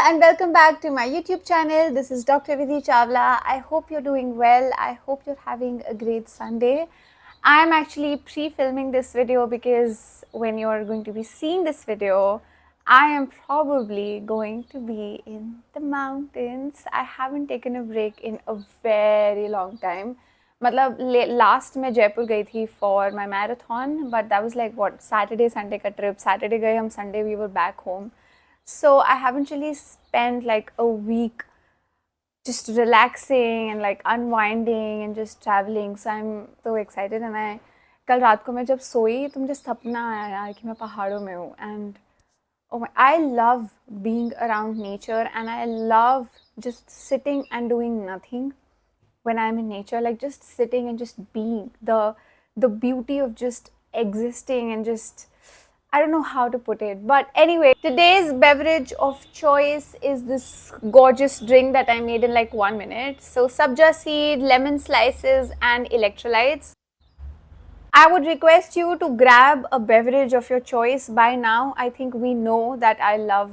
and welcome back to my YouTube channel. This is Dr. Vidhi Chawla. I hope you're doing well. I hope you're having a great Sunday. I'm actually pre-filming this video because when you're going to be seeing this video, I am probably going to be in the mountains. I haven't taken a break in a very long time. मतलब last में जयपुर गई थी for my marathon but that was like what Saturday Sunday का trip. Saturday गए हम, Sunday we were back home. So I haven't really spent like a week just relaxing and like unwinding and just traveling. So I'm so excited. And I कल रात को मैं जब सोई तो मुझे सपना आया यार कि मैं पहाड़ों में हूँ. And oh my, I love being around nature and I love just sitting and doing nothing when I'm in nature, like just sitting and just being, the beauty of just existing and just, I don't know how to put it. But anyway, today's beverage of choice is this gorgeous drink that I made in like 1 minute. So sabja seed, lemon slices and electrolytes. I would request you to grab a beverage of your choice. By now, I think we know that I love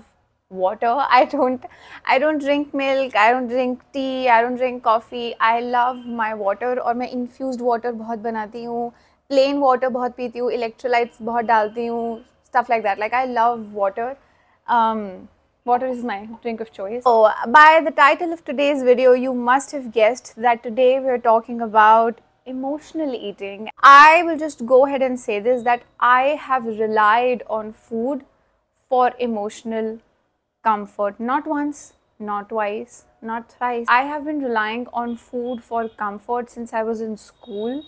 water. I don't drink milk, I don't drink tea, I don't drink coffee. I love my water. और मैं infused water बहुत बनाती हूँ, plain water बहुत पीती हूँ, electrolytes बहुत डालती हूँ, stuff like that. Like I love water. Water is my drink of choice. So by the title of today's video, you must have guessed that today we're talking about emotional eating. I will just go ahead and say this, that I have relied on food for emotional comfort. Not once, not twice, not thrice. I have been relying on food for comfort since I was in school.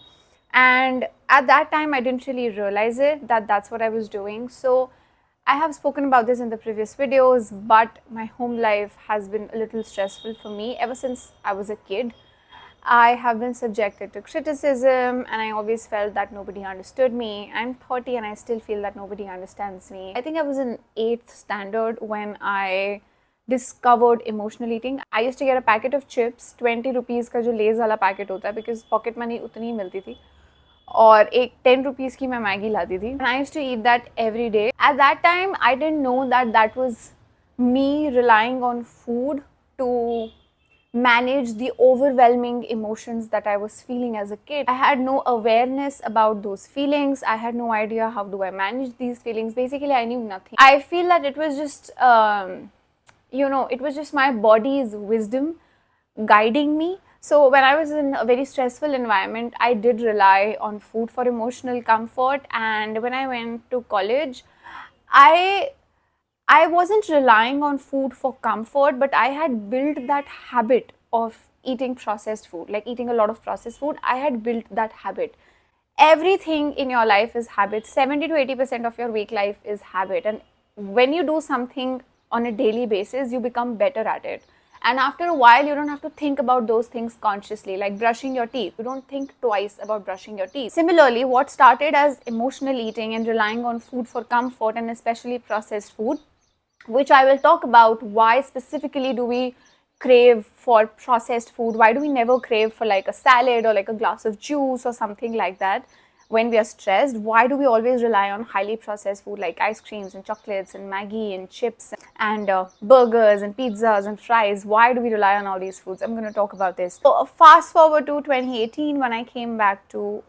And at that time, I didn't really realize it, that that's what I was doing. So I have spoken about this in the previous videos, but my home life has been a little stressful for me ever since I was a kid. I have been subjected to criticism and I always felt that nobody understood me. I'm 30 and I still feel that nobody understands me. I think I was in 8th standard when I discovered emotional eating. I used to get a packet of chips, 20 rupees का जो Lay's वाला packet होता है, because pocket money उतनी ही मिलती थी. और एक 10 rupees की मैं मैगी लाती थी. And I used to eat that every day. At that time, I didn't know that that was me relying on food to manage the overwhelming emotions that I was feeling as a kid. I had no awareness about those feelings. I had no idea how do I manage these feelings. Basically, I knew nothing. I feel that it was just, it was just my body's wisdom guiding me. So when I was in a very stressful environment, I did rely on food for emotional comfort. And when I went to college, I wasn't relying on food for comfort, but I had built that habit of eating processed food, like eating a lot of processed food. I had built that habit. Everything in your life is habit. 70 to 80% of your week life is habit. And when you do something on a daily basis, you become better at it. And after a while, you don't have to think about those things consciously, like brushing your teeth. You don't think twice about brushing your teeth. Similarly, what started as emotional eating and relying on food for comfort, and especially processed food, which I will talk about, why specifically do we crave for processed food? Why do we never crave for like a salad or like a glass of juice or something like that when we are stressed? Why do we always rely on highly processed food like ice creams and chocolates and Maggi and chips and burgers and pizzas and fries? Why do we rely on all these foods? I'm going to talk about this. So fast forward to 2018 when I came back to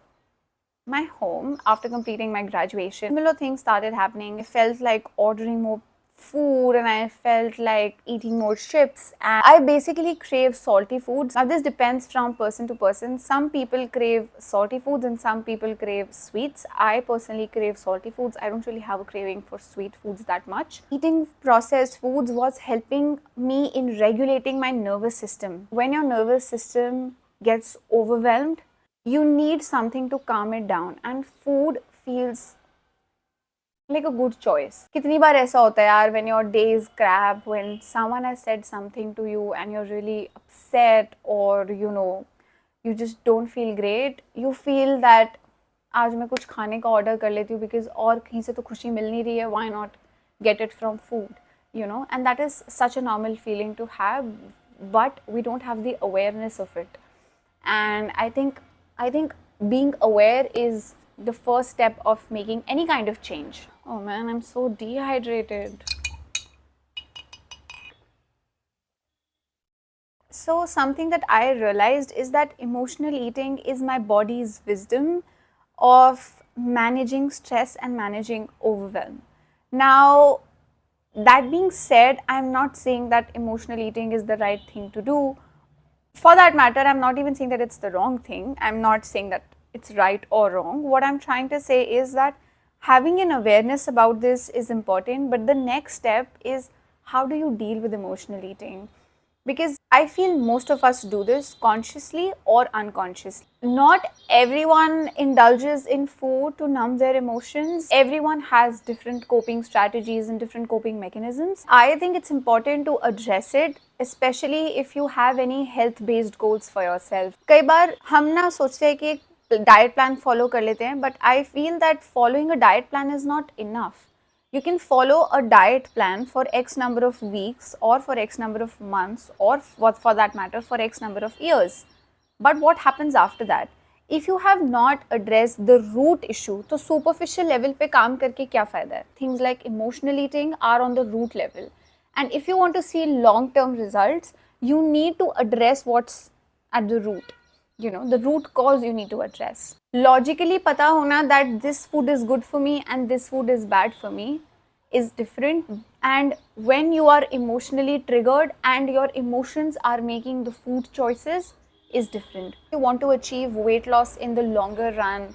my home after completing my graduation. Similar things started happening. I felt like ordering more food and I felt like eating more chips, and I basically crave salty foods. Now this depends from person to person. Some people crave salty foods and some people crave sweets. I personally crave salty foods. I don't really have a craving for sweet foods that much. Eating processed foods was helping me in regulating my nervous system. When your nervous system gets overwhelmed, you need something to calm it down, and food feels like a good choice. कितनी बार ऐसा होता है यार, when your day is crap, when someone has said something to you and you're really upset, or you just don't feel great, you feel that आज मैं कुछ खाने का ऑर्डर कर लेती हूँ because और कहीं से तो खुशी मिल नहीं रही है, why not get it from food, and that is such a normal feeling to have, but we don't have the awareness of it. And I think being aware is the first step of making any kind of change. Oh man, I'm so dehydrated. So something that I realized is that emotional eating is my body's wisdom of managing stress and managing overwhelm. Now, that being said, I'm not saying that emotional eating is the right thing to do. For that matter, I'm not even saying that it's the wrong thing. I'm not saying that it's right or wrong. What I'm trying to say is that having an awareness about this is important, but the next step is how do you deal with emotional eating? Because I feel most of us do this consciously or unconsciously. Not everyone indulges in food to numb their emotions. Everyone has different coping strategies and different coping mechanisms. I think it's important to address it, especially if you have any health based goals for yourself. कई बार हम ना सोचते हैं कि एक diet plan follow कर लेते हैं, but I feel that following a diet plan is not enough. You can follow a diet plan for X number of weeks or for X number of months or for that matter for X number of years. But what happens after that? If you have not addressed the root issue, तो superficial level पे काम करके क्या फायदा है? Things like emotional eating are on the root level. And if you want to see long-term results, you need to address what's at the root. The root cause you need to address. Logically पता होना that this food is good for me and this food is bad for me is different, and when you are emotionally triggered and your emotions are making the food choices is different. If you want to achieve weight loss in the longer run,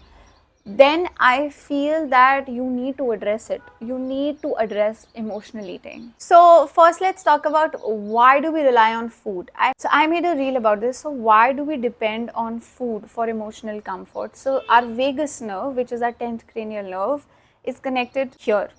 then I feel that you need to address it. You need to address emotional eating. So first let's talk about why do we rely on food. I made a reel about this. So why do we depend on food for emotional comfort? So our vagus nerve, which is our 10th cranial nerve, is connected here,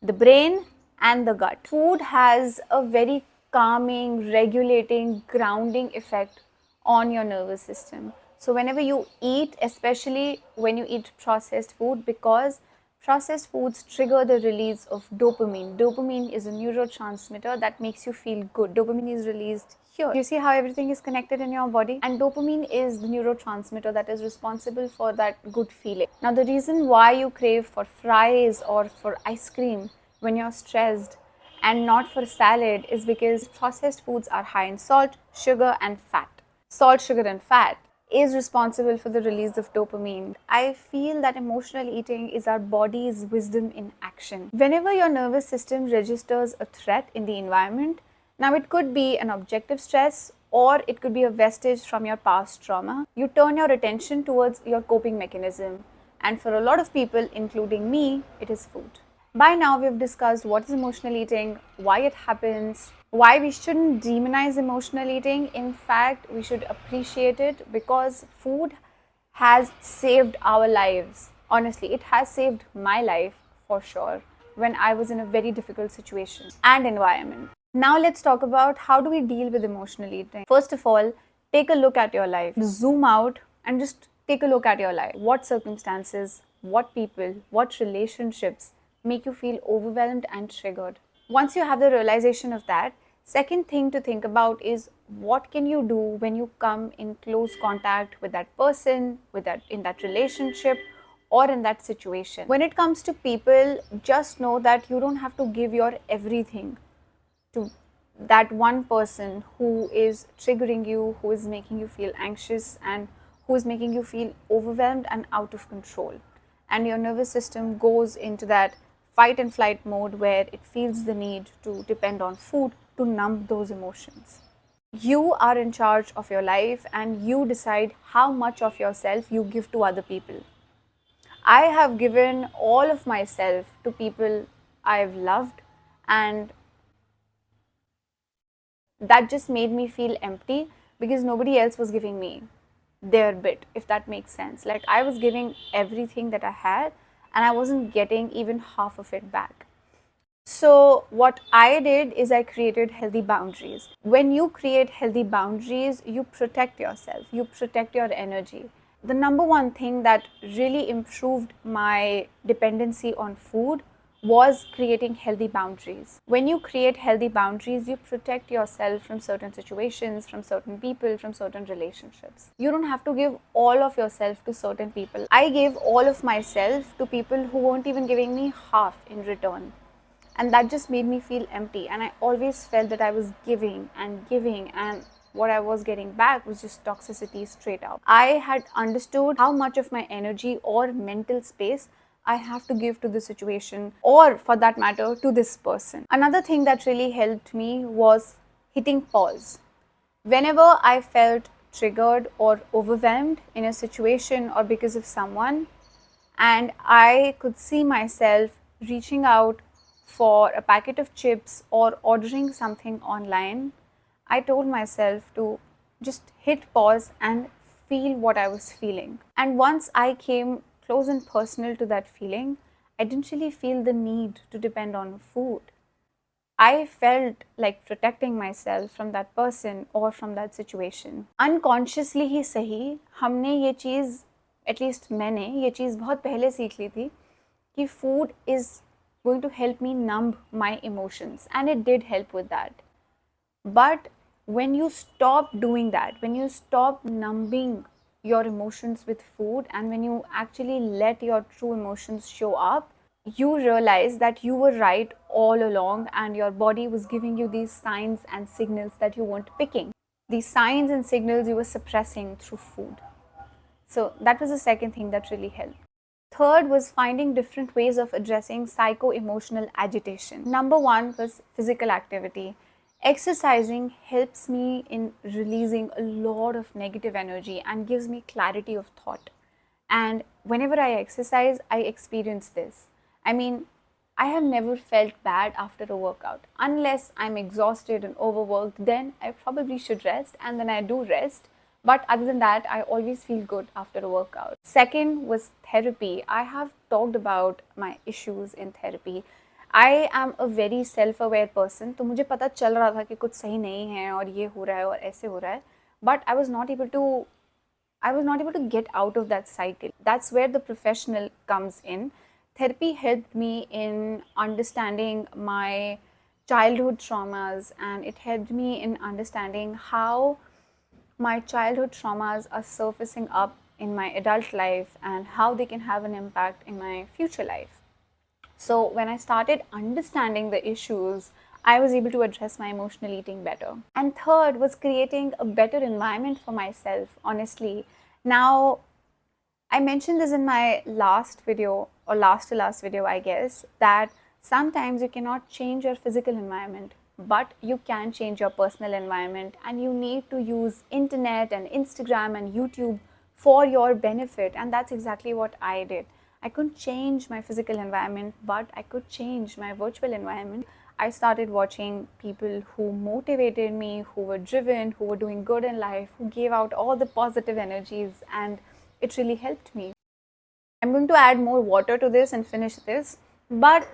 the brain and the gut. Food has a very calming, regulating, grounding effect on your nervous system. So whenever you eat, especially when you eat processed food, because processed foods trigger the release of dopamine. Dopamine is a neurotransmitter that makes you feel good. Dopamine is released here. You see how everything is connected in your body? And dopamine is the neurotransmitter that is responsible for that good feeling. Now, the reason why you crave for fries or for ice cream when you're stressed and not for salad is because processed foods are high in salt, sugar, and fat. Salt, sugar, and fat is responsible for the release of dopamine. I feel that emotional eating is our body's wisdom in action. Whenever your nervous system registers a threat in the environment, now it could be an objective stress or it could be a vestige from your past trauma, you turn your attention towards your coping mechanism. And for a lot of people, including me, it is food. By now, we've discussed what is emotional eating, why it happens, why we shouldn't demonize emotional eating. In fact, we should appreciate it because food has saved our lives. Honestly, it has saved my life for sure when I was in a very difficult situation and environment. Now, let's talk about how do we deal with emotional eating. First of all, take a look at your life. Zoom out and just take a look at your life. What circumstances, what people, what relationships make you feel overwhelmed and triggered. Once you have the realization of that, second thing to think about is what can you do when you come in close contact with that person, in that relationship, or in that situation. When it comes to people, just know that you don't have to give your everything to that one person who is triggering you, who is making you feel anxious, and who is making you feel overwhelmed and out of control. And your nervous system goes into that fight and flight mode where it feels the need to depend on food to numb those emotions. You are in charge of your life and you decide how much of yourself you give to other people. I have given all of myself to people I've loved, and that just made me feel empty because nobody else was giving me their bit, if that makes sense. Like I was giving everything that I had and I wasn't getting even half of it back. So what I did is I created healthy boundaries. When you create healthy boundaries, you protect yourself, you protect your energy. The number one thing that really improved my dependency on food was creating healthy boundaries. When you create healthy boundaries, you protect yourself from certain situations, from certain people, from certain relationships. You don't have to give all of yourself to certain people. I gave all of myself to people who weren't even giving me half in return. And that just made me feel empty. And I always felt that I was giving and giving and what I was getting back was just toxicity straight up. I had understood how much of my energy or mental space I have to give to the situation, or for that matter, to this person. Another thing that really helped me was hitting pause. Whenever I felt triggered or overwhelmed in a situation or because of someone, and I could see myself reaching out for a packet of chips or ordering something online, I told myself to just hit pause and feel what I was feeling. And once I came close and personal to that feeling, I didn't really feel the need to depend on food. I felt like protecting myself from that person or from that situation. Unconsciously ही सही, हमने ये चीज़, at least मैंने ये चीज़ बहुत पहले सीख ली थी कि food is going to help me numb my emotions, and it did help with that. But when you stop doing that, when you stop numbing your emotions with food, and when you actually let your true emotions show up, you realize that you were right all along and your body was giving you these signs and signals that you weren't picking. These signs and signals you were suppressing through food. So that was the second thing that really helped. Third was finding different ways of addressing psycho-emotional agitation. Number one was physical activity. Exercising helps me in releasing a lot of negative energy and gives me clarity of thought. And whenever I exercise, I experience this. I mean, I have never felt bad after a workout. Unless I'm exhausted and overworked, then I probably should rest, and then I do rest. But other than that, I always feel good after a workout. Second was therapy. I have talked about my issues in therapy. I am a very self-aware person. तो मुझे पता चल रहा था कि कुछ सही नहीं है और ये हो रहा है और ऐसे हो रहा है. But I was not able to get out of that cycle. That's where the professional comes in. Therapy helped me in understanding my childhood traumas, and it helped me in understanding how my childhood traumas are surfacing up in my adult life and how they can have an impact in my future life. So when I started understanding the issues, I was able to address my emotional eating better. And third was creating a better environment for myself, honestly. Now, I mentioned this in my last video, or last to last video, I guess, that sometimes you cannot change your physical environment, but you can change your personal environment, and you need to use internet and Instagram and YouTube for your benefit. And that's exactly what I did. I couldn't change my physical environment, but I could change my virtual environment. I started watching people who motivated me, who were driven, who were doing good in life, who gave out all the positive energies, and it really helped me. I'm going to add more water to this and finish this, but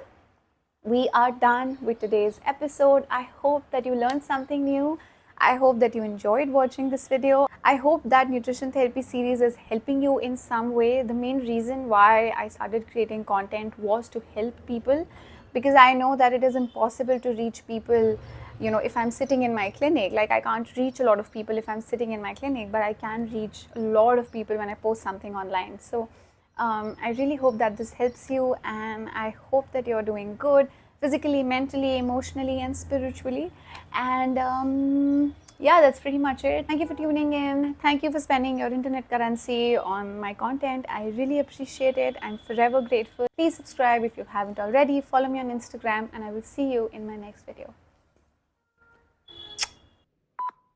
we are done with today's episode. I hope that you learned something new. I hope that you enjoyed watching this video. I hope that nutrition therapy series is helping you in some way. The main reason why I started creating content was to help people, because I know that it is impossible to reach people, if I'm sitting in my clinic. Like, I can't reach a lot of people if I'm sitting in my clinic, but I can reach a lot of people when I post something online. So I really hope that this helps you, and I hope that you're doing good physically, mentally, emotionally, and spiritually. And yeah, that's pretty much it. Thank you for tuning in. Thank you for spending your internet currency on my content. I really appreciate it. I'm forever grateful. Please subscribe if you haven't already. Follow me on Instagram, and I will see you in my next video.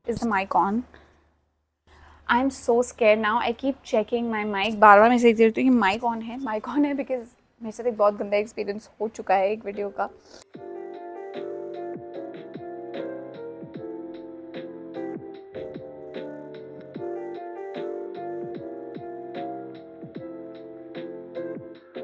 Is the mic on? I'm so scared now. I keep checking my mic. बार बार मैं देख रही हूँ कि mic on है because मेरे साथ एक बहुत गंदा experience हो चुका है एक video का.